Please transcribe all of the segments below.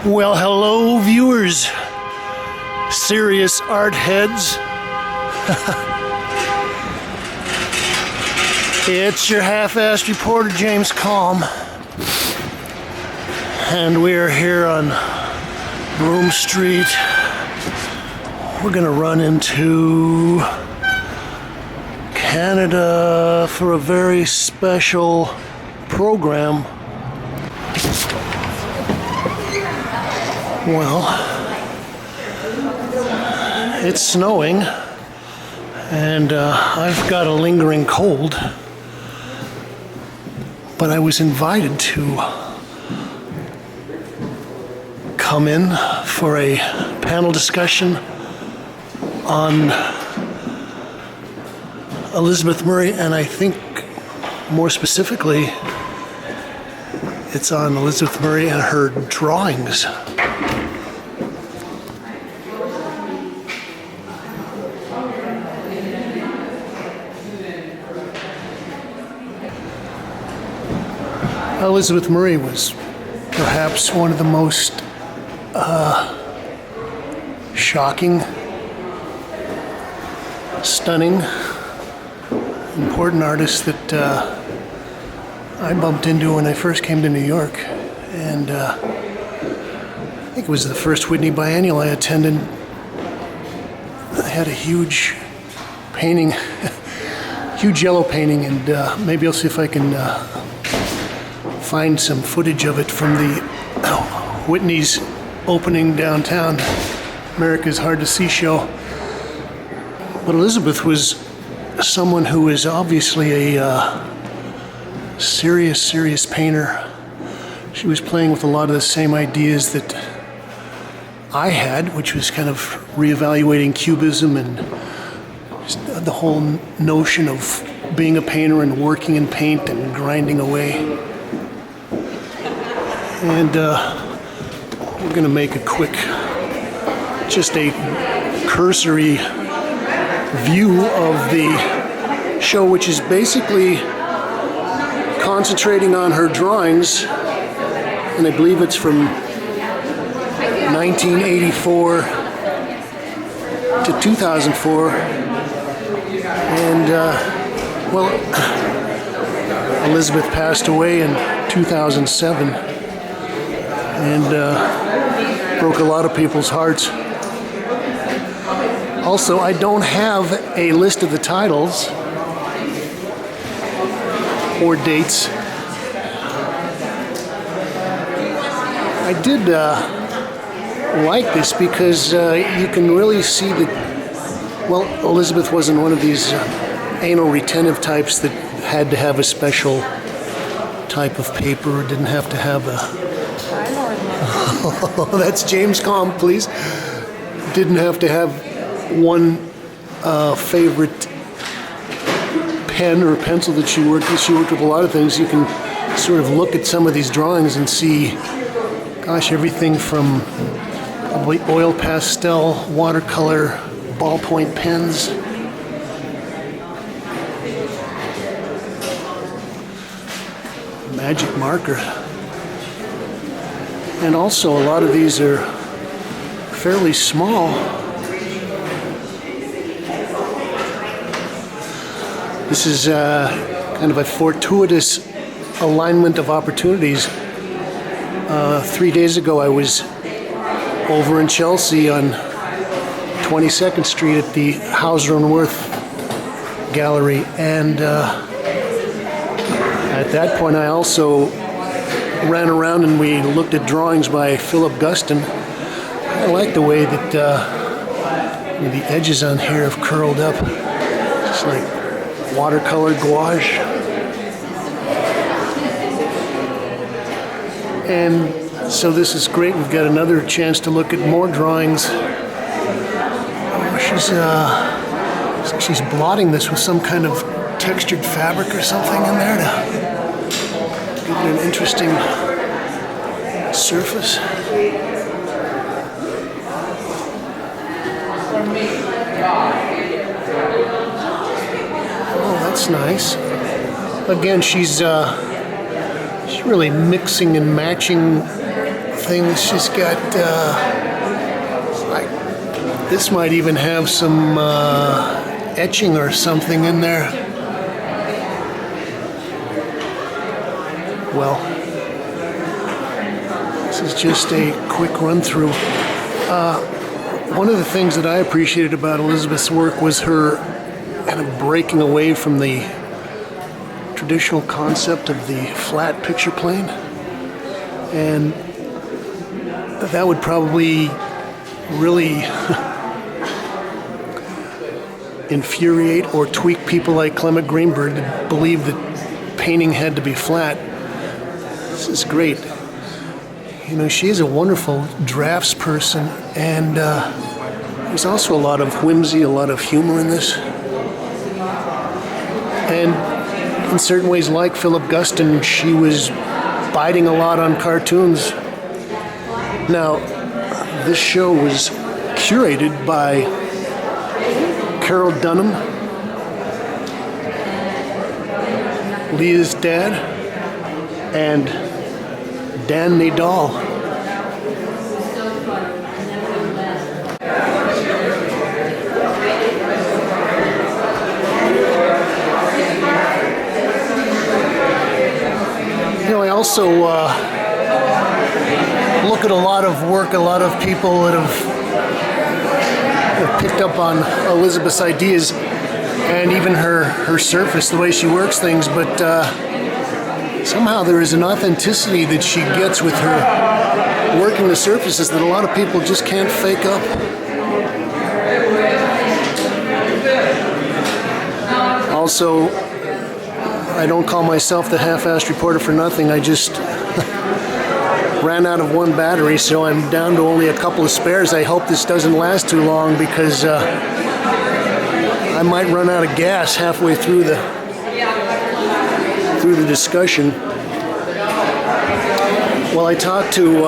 Well, hello, viewers, serious art heads. It's your half-assed reporter, James Calm, and we are here on Broome Street. We're gonna run into Canada for a very special program. Well, it's snowing, and I've got a lingering cold, but I was invited to come in for a panel discussion on Elizabeth Murray, and I think more specifically, it's on Elizabeth Murray and her drawings. Elizabeth Murray was perhaps one of the most shocking, stunning, important artists that I bumped into when I first came to New York. And I think it was the first Whitney Biennial I attended. I had a huge painting, huge yellow painting, and maybe I'll see if I can find some footage of it from the Whitney's opening downtown, America's Hard to See show. But Elizabeth was someone who was obviously a serious painter. She was playing with a lot of the same ideas that I had, which was kind of reevaluating Cubism and just the whole notion of being a painter and working in paint and grinding away. And we're going to make a quick, just a cursory view of the show, which is basically concentrating on her drawings, and I believe it's from 1984 to 2004. And, well, Elizabeth passed away in 2007. And broke a lot of people's hearts. Also, I don't have a list of the titles or dates. I did like this because you can really see that, well, Elizabeth wasn't one of these anal retentive types that had to have a special type of paper, didn't have to have a that's James Calm, please. Didn't have to have one favorite pen or pencil that she worked with. She worked with a lot of things. You can sort of look at some of these drawings and see, gosh, everything from oil pastel, watercolor, ballpoint pens. Magic marker. And also, a lot of these are fairly small. This is kind of a fortuitous alignment of opportunities. 3 days ago, I was over in Chelsea on 22nd Street at the Hauser and Wirth Gallery, and at that point, I also ran around and we looked at drawings by Philip Guston. I like the way that the edges on here have curled up. It's like watercolor gouache. And so this is great. We've got another chance to look at more drawings. Oh, she's blotting this with some kind of textured fabric or something in there to give it an interesting surface. Oh, that's nice. Again, she's really mixing and matching things. She's got, this might even have some etching or something in there. Well, this is just a quick run through. One of the things that I appreciated about Elizabeth's work was her kind of breaking away from the traditional concept of the flat picture plane. And that would probably really infuriate or tweak people like Clement Greenberg to believe that painting had to be flat. This is great. You know, she is a wonderful draftsperson, and there's also a lot of whimsy, a lot of humor in this. And in certain ways, like Philip Guston, she was biting a lot on cartoons. Now, this show was curated by Carol Dunham, Leah's dad, and Dan Nadal. You know, I also look at a lot of work, a lot of people that have picked up on Elizabeth's ideas and even her surface, the way she works things, but somehow there is an authenticity that she gets with her working the surfaces that a lot of people just can't fake up. Also, I don't call myself the half-assed reporter for nothing. I just ran out of one battery, so I'm down to only a couple of spares. I hope this doesn't last too long because I might run out of gas halfway through the discussion. Well, I talked to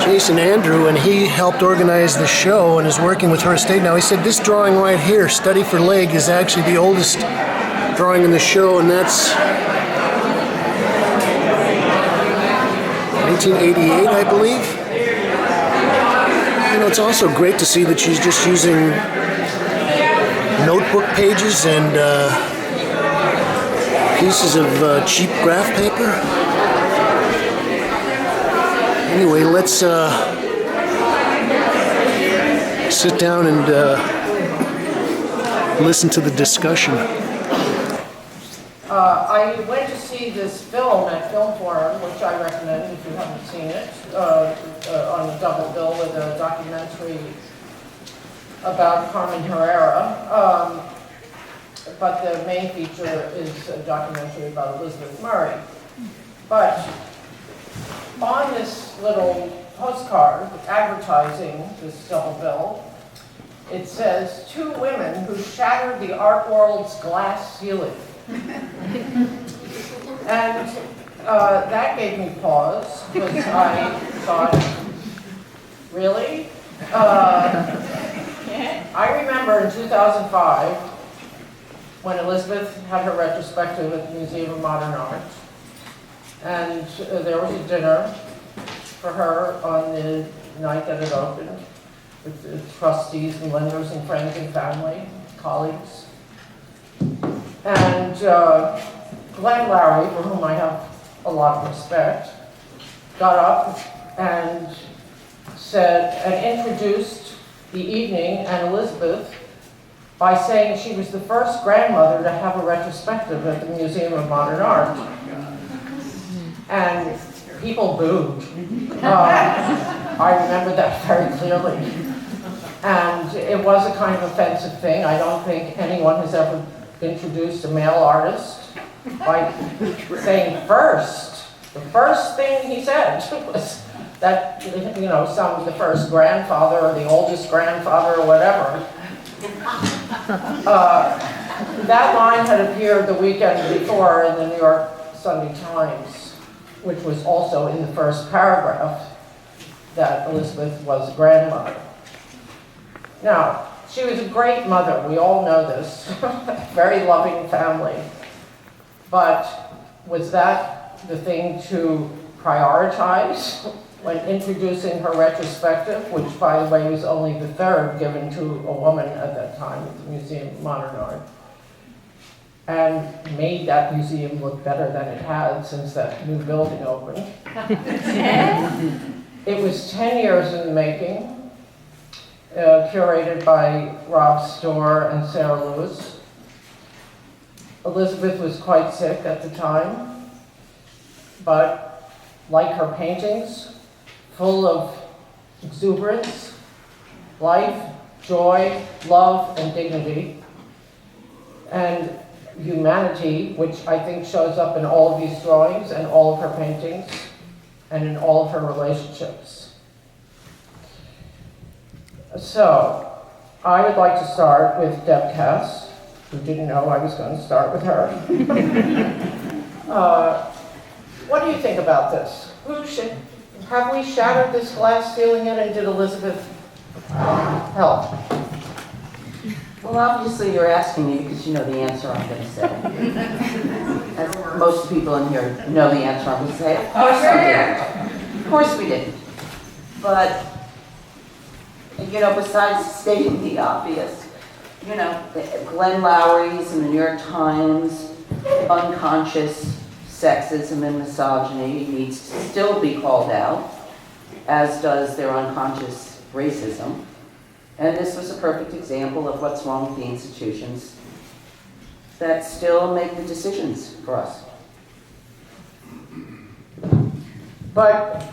Jason Andrew, and he helped organize the show and is working with her estate now. He said this drawing right here, Study for Leg, is actually the oldest drawing in the show, and that's 1988, I believe. You know, it's also great to see that she's just using notebook pages and pieces of cheap graph paper. Anyway, let's sit down and listen to the discussion. I went to see this film at Film Forum, which I recommend if you haven't seen it, on a double bill with a documentary about Carmen Herrera. But the main feature is a documentary about Elizabeth Murray. But on this little postcard advertising this double bill, it says, 2 women who shattered the art world's glass ceiling. And that gave me pause, because I thought, really? I remember in 2005, when Elizabeth had her retrospective at the Museum of Modern Art, and there was a dinner for her on the night that it opened, with the trustees and lenders and friends and family, colleagues. And Glenn Larry, for whom I have a lot of respect, got up and said, and introduced the evening and Elizabeth by saying she was the first grandmother to have a retrospective at the Museum of Modern Art. And people booed. I remember that very clearly. And it was a kind of offensive thing. I don't think anyone has ever introduced a male artist by saying first. The first thing he said was that, you know, the first grandfather or the oldest grandfather or whatever. That line had appeared the weekend before in the New York Sunday Times, which was also in the first paragraph that Elizabeth was a grandmother. Now, she was a great mother, we all know this, very loving family. But was that the thing to prioritize when introducing her retrospective, which, by the way, was only the third given to a woman at that time at the Museum of Modern Art, and made that museum look better than it had since that new building opened. It was 10 years in the making, curated by Rob Storr and Sarah Lewis. Elizabeth was quite sick at the time, but like her paintings, full of exuberance, life, joy, love, and dignity, and humanity, which I think shows up in all of these drawings and all of her paintings and in all of her relationships. So, I would like to start with Deb Cass, who didn't know I was going to start with her. What do you think about this? Have we shattered this glass ceiling yet, and did Elizabeth help? Well, obviously you're asking me because you know the answer I'm going to say. As most people in here know the answer I'm going to say. Of course we didn't. Of course we didn't. But, you know, besides stating the obvious, you know, Glenn Lowry's in the New York Times, unconscious sexism and misogyny needs to still be called out, as does their unconscious racism. And this was a perfect example of what's wrong with the institutions that still make the decisions for us. But,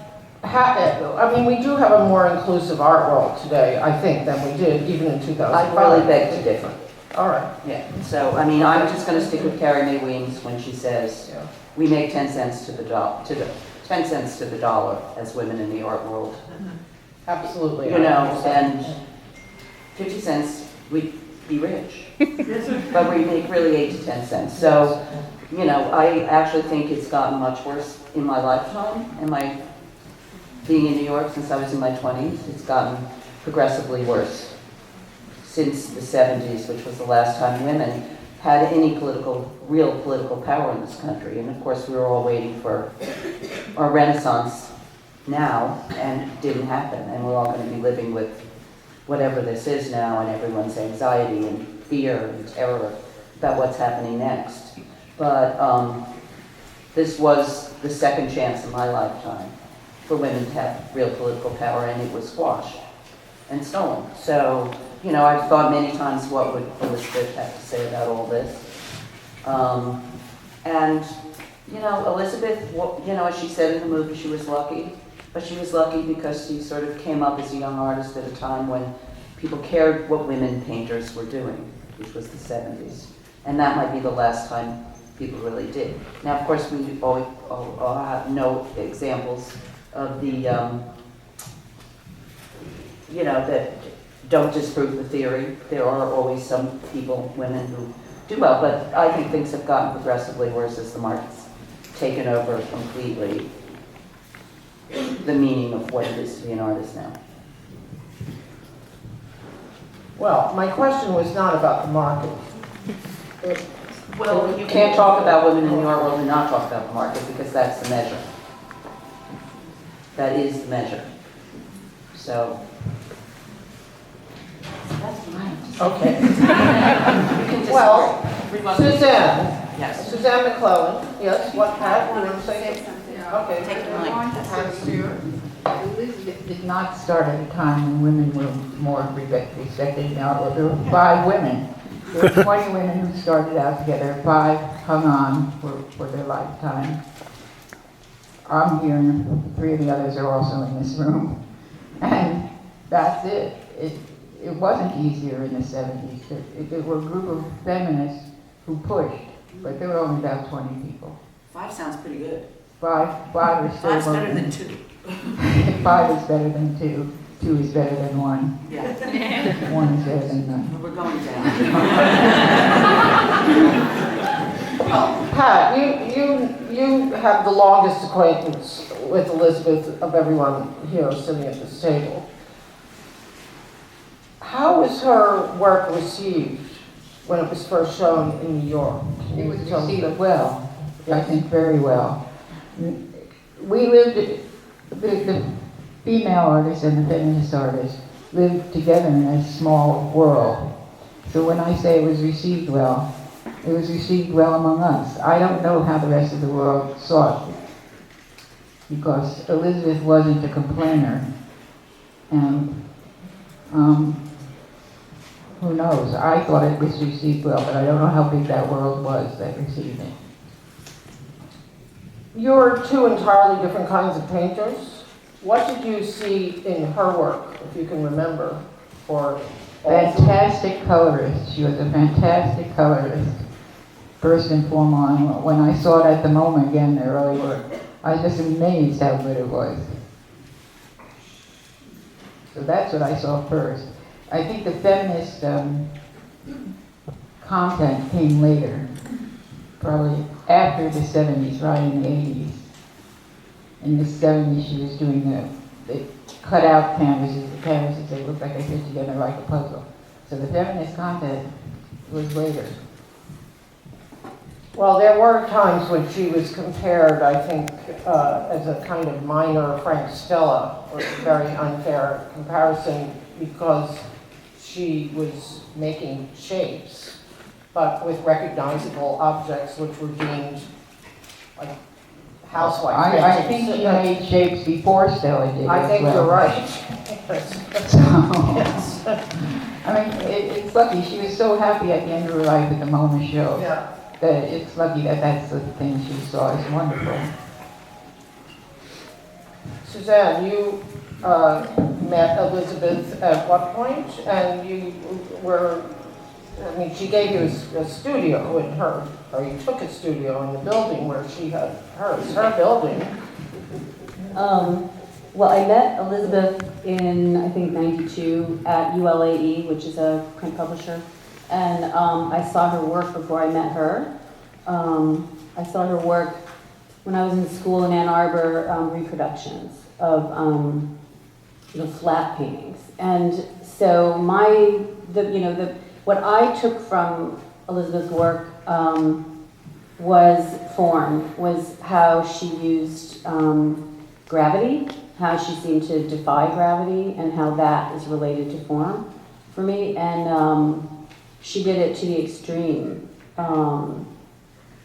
I mean, we do have a more inclusive art world today, I think, than we did even in 2005. I really beg to differ. All right. Yeah, so, I mean, I'm just going to stick with Carrie Mae Weems when she says, Yeah. we make 10 cents to the 10 cents to the dollar as women in the art world. Absolutely. You know, and 50 cents, we'd be rich. But we make really 8 to 10 cents. So, you know, I actually think it's gotten much worse in my lifetime. And my being in New York since I was in my 20s, it's gotten progressively worse since the 70s, which was the last time women had any real political power in this country. And of course, we were all waiting for our renaissance now, and it didn't happen. And we're all going to be living with whatever this is now, and everyone's anxiety and fear and terror about what's happening next. But this was the second chance in my lifetime for women to have real political power, and it was squashed and stolen. So, you know, I've thought many times, what would Elizabeth have to say about all this? And, you know, Elizabeth, you know, as she said in the movie, she was lucky. But she was lucky because she sort of came up as a young artist at a time when people cared what women painters were doing, which was the 70s. And that might be the last time people really did. Now, of course, we all have no examples of the, you know, that don't disprove the theory. There are always some people, women, who do well, but I think things have gotten progressively worse as the market's taken over completely the meaning of what it is to be an artist now. Well, my question was not about the market. Well, you can't talk about women in the art world and not talk about the market, because that's the measure. That is the measure. So, that's fine. Okay. You can disagree. Well, Suzanne. Yes. Suzanne McClellan. Yes, what, Pat, you want to say something? Okay. Take the I mic. want to say Elizabeth did not start at a time when women were more respected in the art world. There were 5 women. There were 20 women who started out together. 5 hung on for their lifetime. I'm here, and 3 of the others are also in this room. And that's it. It wasn't easier in the 70s. There were a group of feminists who pushed, but there were only about 20 people. 5 sounds pretty good. 5 are still 5's better voting. than 2. 5 is better than 2. 2 is better than 1. Yeah. 1 is better than none. We're going down. Pat, you have the longest acquaintance with Elizabeth of everyone here sitting at this table. How was her work received when it was first shown in New York? Can It you was tell me received that? well, I think very well. we lived, the female artists and the feminist artists lived together in a small world. So when I say it was received well among us. I don't know how the rest of the world saw it, because Elizabeth wasn't a complainer, and who knows? I thought it was received well, but I don't know how big that world was that received it. You're two entirely different kinds of painters. What did you see in her work, if you can remember, for Fantastic colorist. She was a fantastic colorist. First and foremost, when I saw it at the MoMA again, the early work, I was just amazed how good it was. So that's what I saw first. I think the feminist content came later, probably after the 70s, right in the 80s. In the 70s, she was doing the cut-out canvases, the canvases, they looked like they fit together like a puzzle. So the feminist content was later. Well, there were times when she was compared, I think, as a kind of minor Frank Stella, or a very unfair comparison, because she was making shapes, but with recognizable objects which were deemed like housewife I paintings. think she made shapes before Stella did. I as think well. you're right. So, Yes. I mean, it's lucky. She was so happy at the end of her life at the MoMA show. Yeah. That it's lucky that that's the thing she saw as wonderful. Suzanne, you met Elizabeth at what point? And you were, I mean, she gave you a studio in her, or you took a studio in the building where she had hers, her building. Well, I met Elizabeth in, I think, '92 at ULAE, which is a print publisher. And I saw her work before I met her. I saw her work when I was in school in Ann Arbor, reproductions of flat paintings. And so what I took from Elizabeth's work was form, was how she used gravity, how she seemed to defy gravity, and how that is related to form for me. And she did it to the extreme, and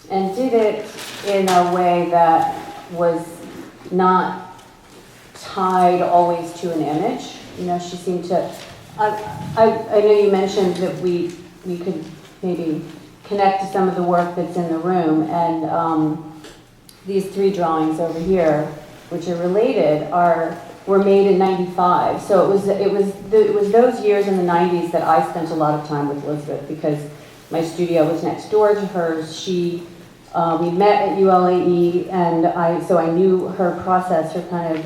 did it in a way that was not tied always to an image. You know, she seemed to, I know you mentioned that we could maybe connect to some of the work that's in the room, and these three drawings over here, which are related, were made in '95. So it was those years in the '90s that I spent a lot of time with Elizabeth, because my studio was next door to hers. We met at ULAE, and so I knew her process, her kind of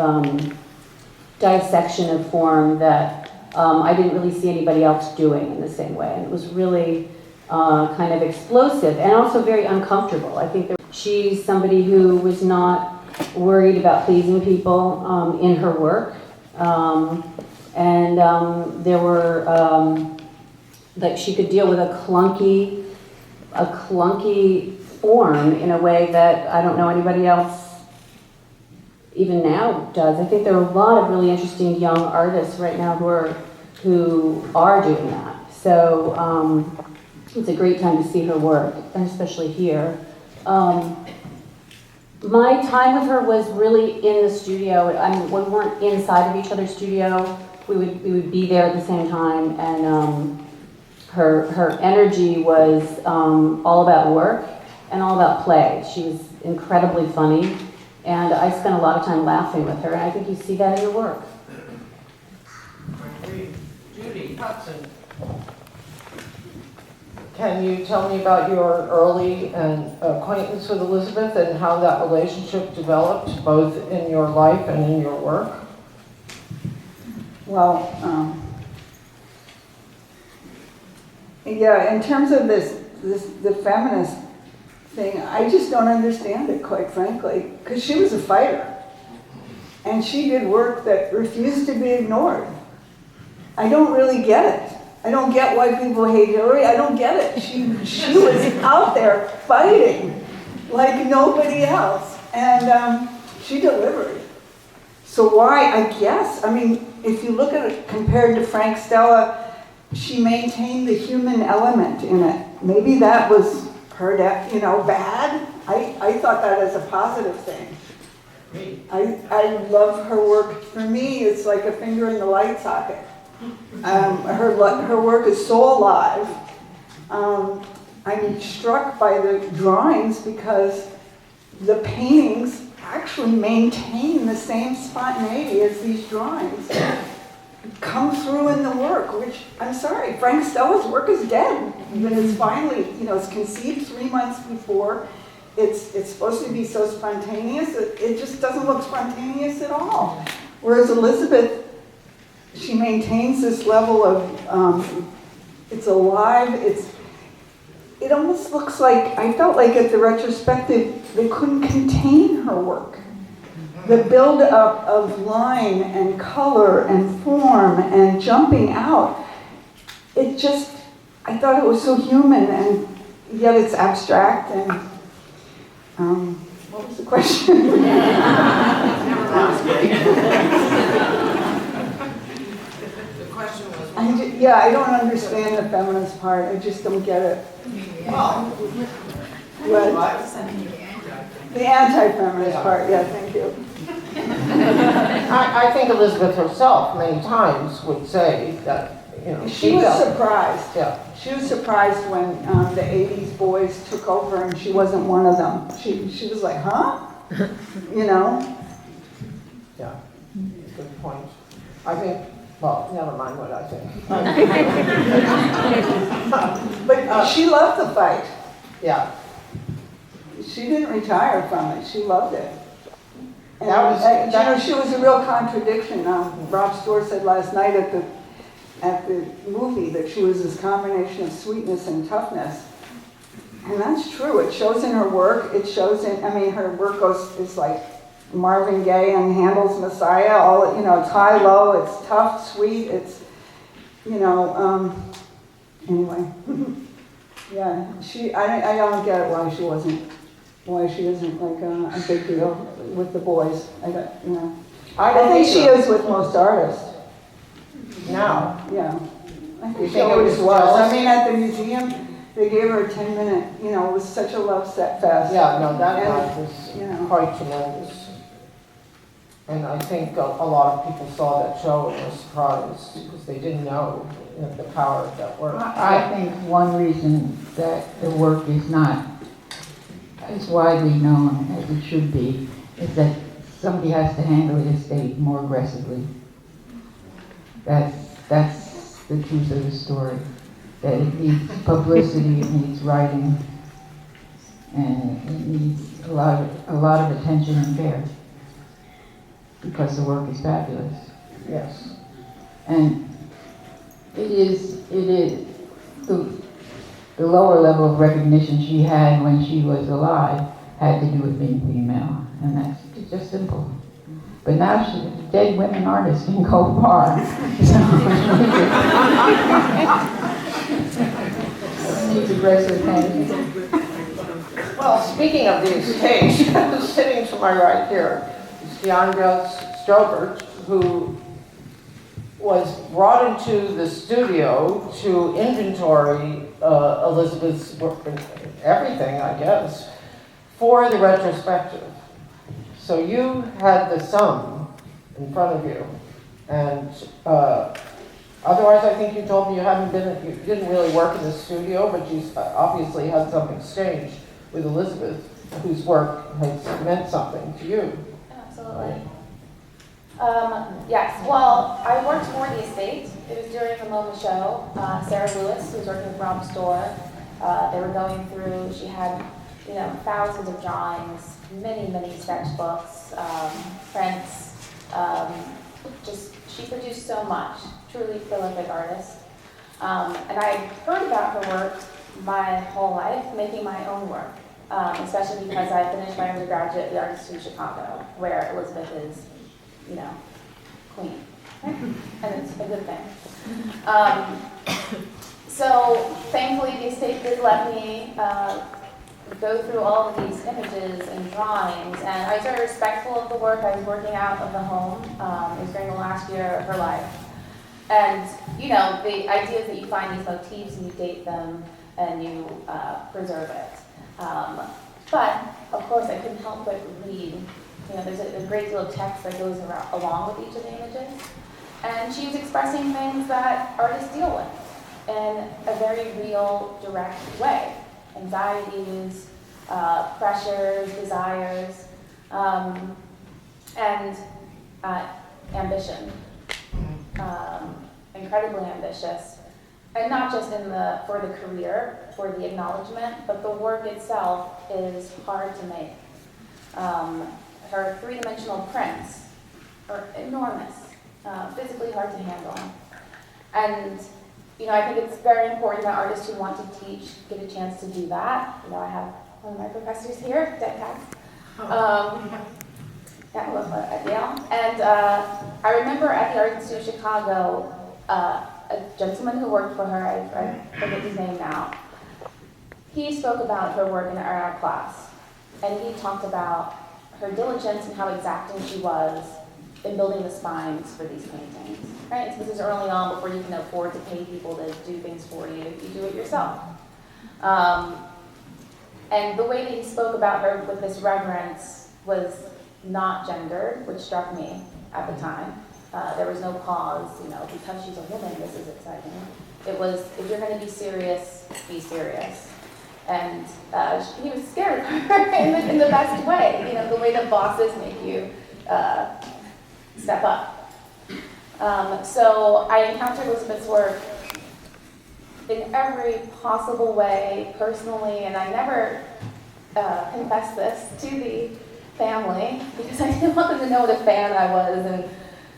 dissection of form that I didn't really see anybody else doing in the same way. And it was really kind of explosive and also very uncomfortable. I think she's somebody who was not worried about pleasing people in her work. There were, that she could deal with a clunky form in a way that I don't know anybody else even now does. I think there are a lot of really interesting young artists right now who are doing that. So it's a great time to see her work, and especially here. My time with her was really in the studio. I mean, we weren't inside of each other's studio. We would be there at the same time, and her energy was all about work and all about play. She was incredibly funny, and I spent a lot of time laughing with her, and I think you see that in her work. Judy Hudson, can you tell me about your early acquaintance with Elizabeth and how that relationship developed, both in your life and in your work? Well, yeah, in terms of the feminist thing, I just don't understand it, quite frankly, because she was a fighter, and she did work that refused to be ignored. I don't really get it. I don't get why people hate Hillary. I don't get it. She was out there fighting like nobody else, and she delivered. So why, I guess, I mean, if you look at it compared to Frank Stella, she maintained the human element in it. Maybe that was her, bad. I thought that as a positive thing. I love her work. For me, it's like a finger in the light socket. Her work is so alive. I'm struck by the drawings because the paintings actually maintain the same spontaneity as these drawings come through in the work, which, I'm sorry, Frank Stella's work is dead. But it's finally, it's conceived 3 months before. It's supposed to be so spontaneous, it just doesn't look spontaneous at all. Whereas Elizabeth, she maintains this level of, it's alive, it almost looks like, I felt like at the retrospective, they couldn't contain her work. The build-up of line and color and form and jumping out, it just, I thought it was so human, and yet it's abstract. And what was the question? The question was. I don't understand the feminist part. I just don't get it. The anti-feminist part, yeah, thank you. I think Elizabeth herself many times would say that, She was felt- surprised. Yeah. She was surprised when the 80s boys took over and she wasn't one of them. She was like, huh? Yeah, good point. I think, well, never mind what I think. But she loved the fight. Yeah, She didn't retire from it. She loved it. And That was- she was a real contradiction. Rob Storr said last night at the movie that she was this combination of sweetness and toughness. And that's true. It shows in her work. It shows in, her work is like Marvin Gaye and Handel's Messiah. It's high, low, it's tough, sweet, it's, anyway. Yeah, I don't get why she isn't like a big deal with the boys. I think she is with most artists. now, Yeah. I You think she think it always was was. jealousy? At the museum, they gave her a 10-minute, it was such a love set fest. yeah, no, that And, night was quite tremendous. And I think a lot of people saw that show and were surprised because they didn't know the power of that work. I think one reason that the work is not as widely known as it should be is that somebody has to handle the estate more aggressively. That's the truth of the story. That it needs publicity, it needs writing, and it needs a lot of attention and care because the work is fabulous. Yes. And it is the lower level of recognition she had when she was alive had to do with being female, and that's just simple. But now dead women artists can go far. Needs aggressive attention. Well, speaking of the estate, sitting to my right here is Deandra Strobert, who was brought into the studio to inventory Elizabeth's work, everything, I guess, for the retrospective. So you had the sum in front of you, and otherwise I think you told me you didn't really work in the studio, but you obviously had some exchange with Elizabeth, whose work has meant something to you. Absolutely. Yes, well, I worked for the estate. It was during the MoMA show. Sarah Lewis, who was working with Rob Storr, they were going through, she had, thousands of drawings, many sketchbooks, prints, she produced so much, truly prolific artist. And I heard about her work my whole life, making my own work, especially because I finished my undergraduate at the Art Institute of Chicago, where Elizabeth is, queen. And it's a good thing. So thankfully the estate did let me go through all of these images and drawings, and I was very respectful of the work. I was working out of the home. It was during the last year of her life. And, you know, the idea is that you find these motifs and you date them and you preserve it. But, of course, I couldn't help but read. You know, there's a great deal of text that goes along with each of the images. And she was expressing things that artists deal with in a very real, direct way. Anxieties, pressures, desires, and ambition. Incredibly ambitious. And not just for the career, for the acknowledgement, but the work itself is hard to make. Her three-dimensional prints are enormous, physically hard to handle. And, you know, I think it's very important that artists who want to teach get a chance to do that. You know, I have one of my professors here, dead cats. Yeah, I love her at Yale. And I remember at the Art Institute of Chicago, a gentleman who worked for her, I forget his name now, he spoke about her work in our class. And he talked about her diligence and how exacting she was in building the spines for these paintings. Right? So this is early on, before you can afford to pay people to do things for you. You do it yourself. And the way that he spoke about her with this reverence was not gendered, which struck me at the time. There was no pause, you know, because she's a woman, this is exciting. It was, if you're going to be serious, be serious. And he was scared of her in the best way, you know, the way that bosses make you step up. So I encountered Elizabeth's work in every possible way, personally, and I never confessed this to the family because I didn't want them to know what a fan I was and,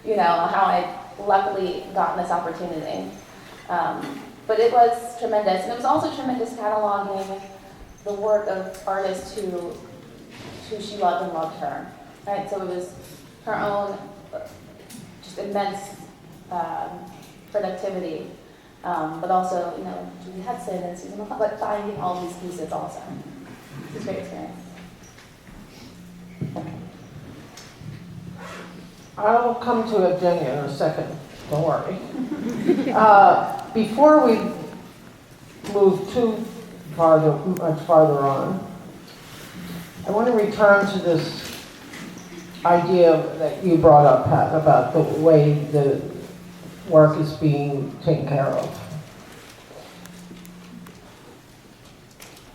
you know, how I luckily gotten this opportunity. But it was tremendous, and it was also tremendous cataloging the work of artists who she loved and loved her. Right? So it was her own just immense productivity, but also, you know, Julie Hudson and Susan McCall, like finding all these pieces also. It was a great experience. I'll come to Evgenia in a second, don't worry. Before we move much farther on, I want to return to this idea that you brought up, Pat, about the way the work is being taken care of.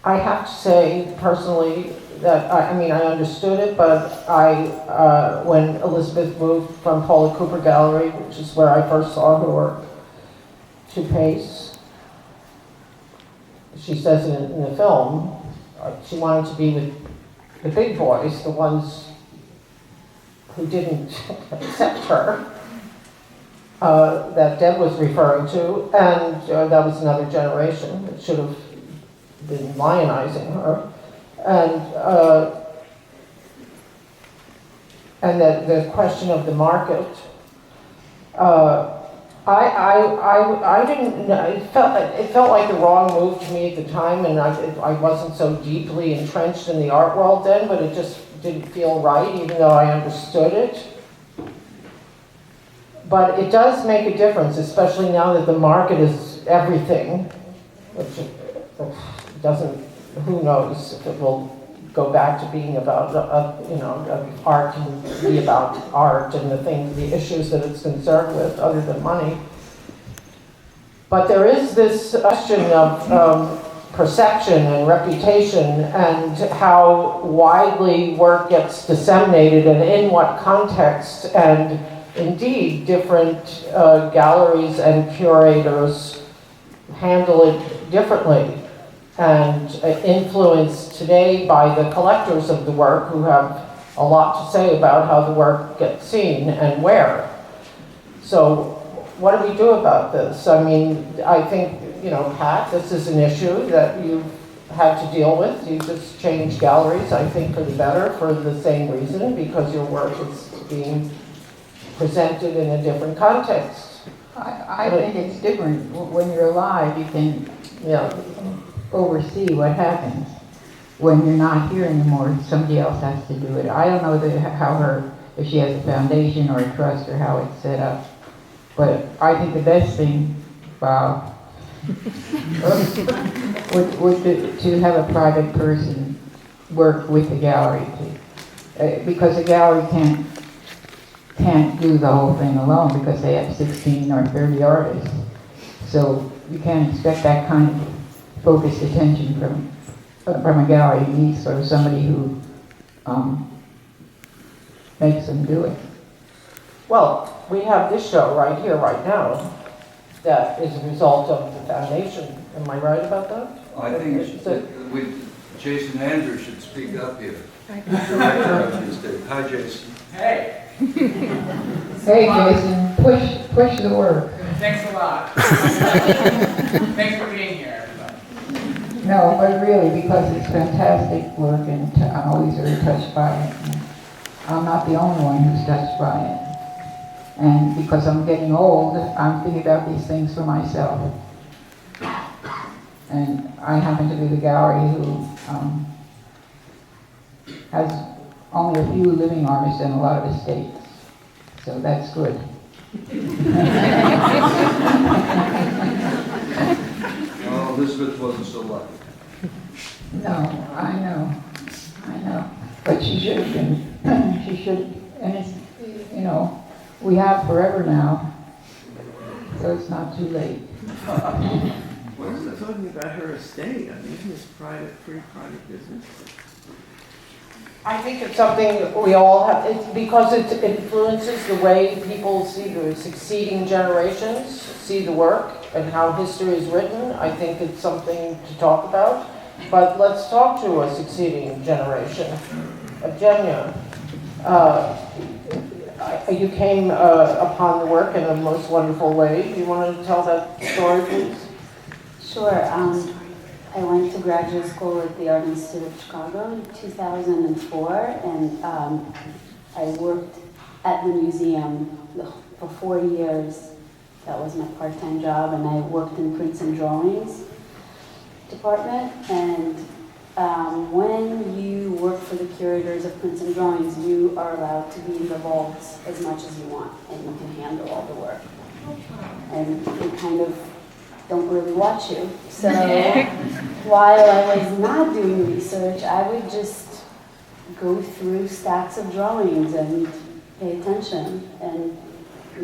I have to say, personally, that I understood it, but when Elizabeth moved from Paula Cooper Gallery, which is where I first saw her work, to Pace, she says in the film, she wanted to be with the big boys, the ones who didn't accept her, that Deb was referring to, and that was another generation that should have been lionizing her. And the question of the market, I didn't know, it felt like the wrong move to me at the time, and I wasn't so deeply entrenched in the art world then, but it just didn't feel right, even though I understood it. But it does make a difference, especially now that the market is everything, which it doesn't, who knows if it will go back to being about, art can be about art and the issues that it's concerned with, other than money. But there is this question of perception and reputation and how widely work gets disseminated and in what context, and indeed different galleries and curators handle it differently, and influenced today by the collectors of the work who have a lot to say about how the work gets seen and where. So what do we do about this? I mean, I think, Pat, this is an issue that you've had to deal with. You just changed galleries, I think, for the better for the same reason, because your work is being presented in a different context. I think it's different. When you're alive, you can oversee what happens. when you're not here anymore, somebody else has to do it. I don't know if she has a foundation or a trust or how it's set up, but I think the best thing, Bob, would to have a private person work with the gallery because the gallery can't do the whole thing alone because they have 16 or 30 artists. So you can't expect that kind of focused attention from a gallery. You need sort of somebody who makes them do it. Well, we have this show right here, right now, that is a result of the foundation. Am I right about that? I think Jason Andrews should speak up here. Director of the estate. Hi, Jason. Hey, Hey, Jason, push the work. thanks a lot. Thanks for being here, everybody. No, but really, because it's fantastic work, and I'm always very touched by it. And I'm not the only one who's touched by it. And because I'm getting old, I'm thinking about these things for myself. And I happen to be the gallery who has only a few living artists and a lot of estates. So that's good. Oh, Elizabeth wasn't so lucky. No, I know. But she should have been. She should, and it's, we have forever now, so it's not too late. Well, I'm talking about her estate. I mean, isn't this free private business? I think it's something we all have, it's because it influences the way people see the succeeding generations, see the work, and how history is written. I think it's something to talk about. But let's talk to a succeeding generation. Evgenia, you came upon the work in a most wonderful way. Do you want to tell that story, please? Sure. I went to graduate school at the Art Institute of Chicago in 2004, and I worked at the museum for 4 years. That was my part-time job, and I worked in prints and drawings department. And when you work for the curators of prints and drawings, you are allowed to be in the vaults as much as you want, and you can handle all the work. And they kind of don't really watch you. So while I was not doing research, I would just go through stacks of drawings and pay attention. And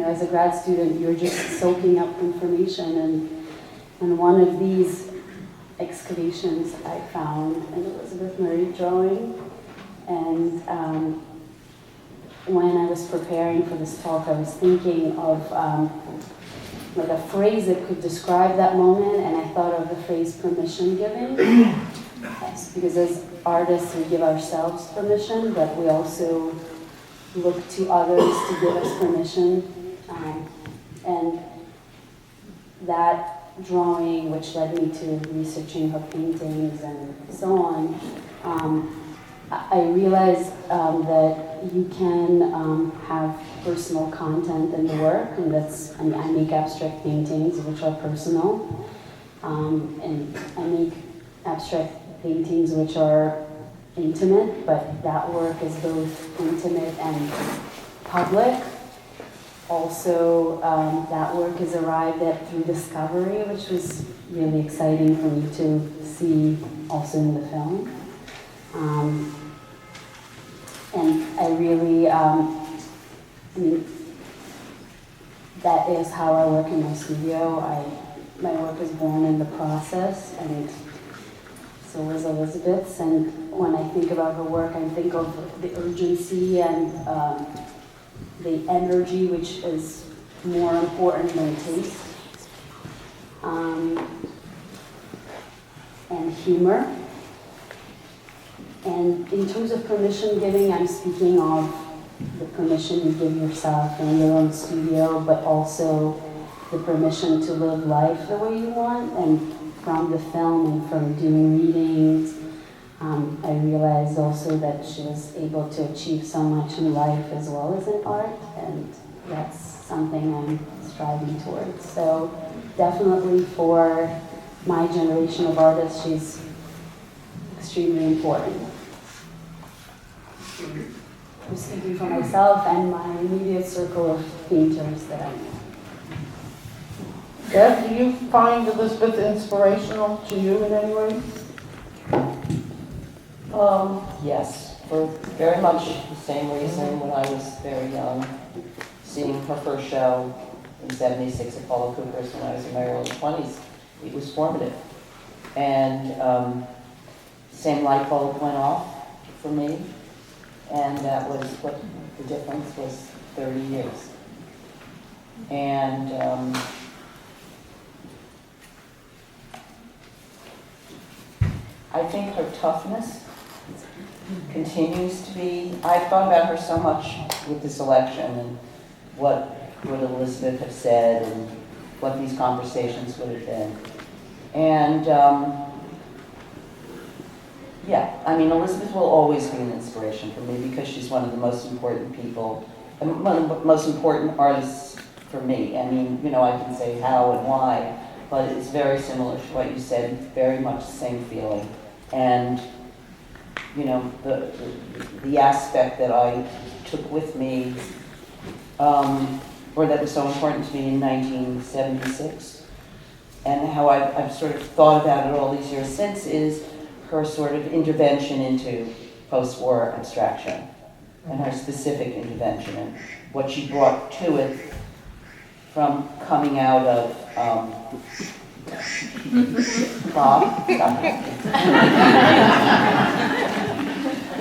as a grad student, you're just soaking up information. And one of these excavations I found an Elizabeth Murray drawing. And when I was preparing for this talk, I was thinking of like a phrase that could describe that moment, and I thought of the phrase permission giving. Yes, because as artists, we give ourselves permission, but we also look to others to give us permission. And that drawing, which led me to researching her paintings and so on, I realized that you can have personal content in the work, and I make abstract paintings which are personal, and I make abstract paintings which are intimate, but that work is both intimate and public. Also, that work is arrived at through discovery, which was really exciting for me to see also in the film. And I really, that is how I work in my studio. My work is born in the process, and so was Elizabeth's. And when I think about her work, I think of the urgency and the energy, which is more important than taste, and humor. And in terms of permission giving, I'm speaking of the permission you give yourself in your own studio, but also the permission to live life the way you want. And from the film and from doing readings, I realized also that she was able to achieve so much in life as well as in art, and that's something I'm striving towards. So definitely for my generation of artists, she's extremely important. I'm speaking for myself and my immediate circle of painters that I know. Deb, do you find Elizabeth inspirational to you in any way? Yes, for very much the same reason when I was very young, seeing her first show in '76 at Paula Cooper's when I was in my early 20s, it was formative. And same light bulb went off for me, and that was what the difference was 30 years. And I think her toughness continues to be, I thought about her so much with this election and what would Elizabeth have said and what these conversations would have been. And yeah, I mean, Elizabeth will always be an inspiration for me because she's one of the most important people, and one of the most important artists for me. I mean, you know, I can say how and why, but it's very similar to what you said, very much the same feeling. And, you know, the aspect that I took with me, or that was so important to me in 1976, and how I've sort of thought about it all these years since, is her sort of intervention into post-war abstraction, and her specific intervention, and what she brought to it from coming out of Bob, you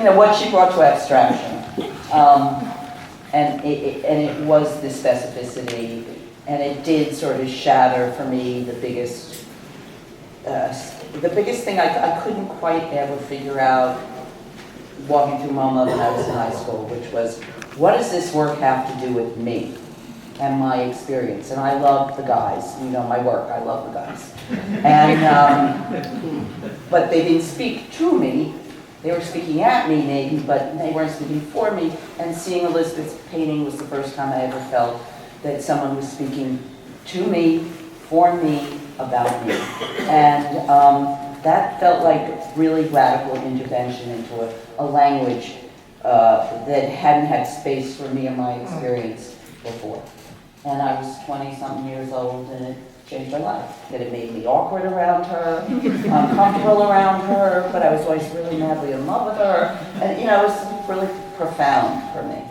know, what she brought to abstraction. And it was the specificity, and it did sort of shatter for me the biggest thing I couldn't quite ever figure out walking through MoMA when I was in high school, which was, what does this work have to do with me and my experience? And I love the guys, you know, my work, I love the guys. And, but they didn't speak to me. They were speaking at me maybe, but they weren't speaking for me. And seeing Elizabeth's painting was the first time I ever felt that someone was speaking to me, for me, about me. And that felt like really radical intervention into a language that hadn't had space for me and my experience before. And I was 20-something years old, and it changed my life. That it made me awkward around her, uncomfortable around her, but I was always really madly in love with her. And, you know, it was really profound for me.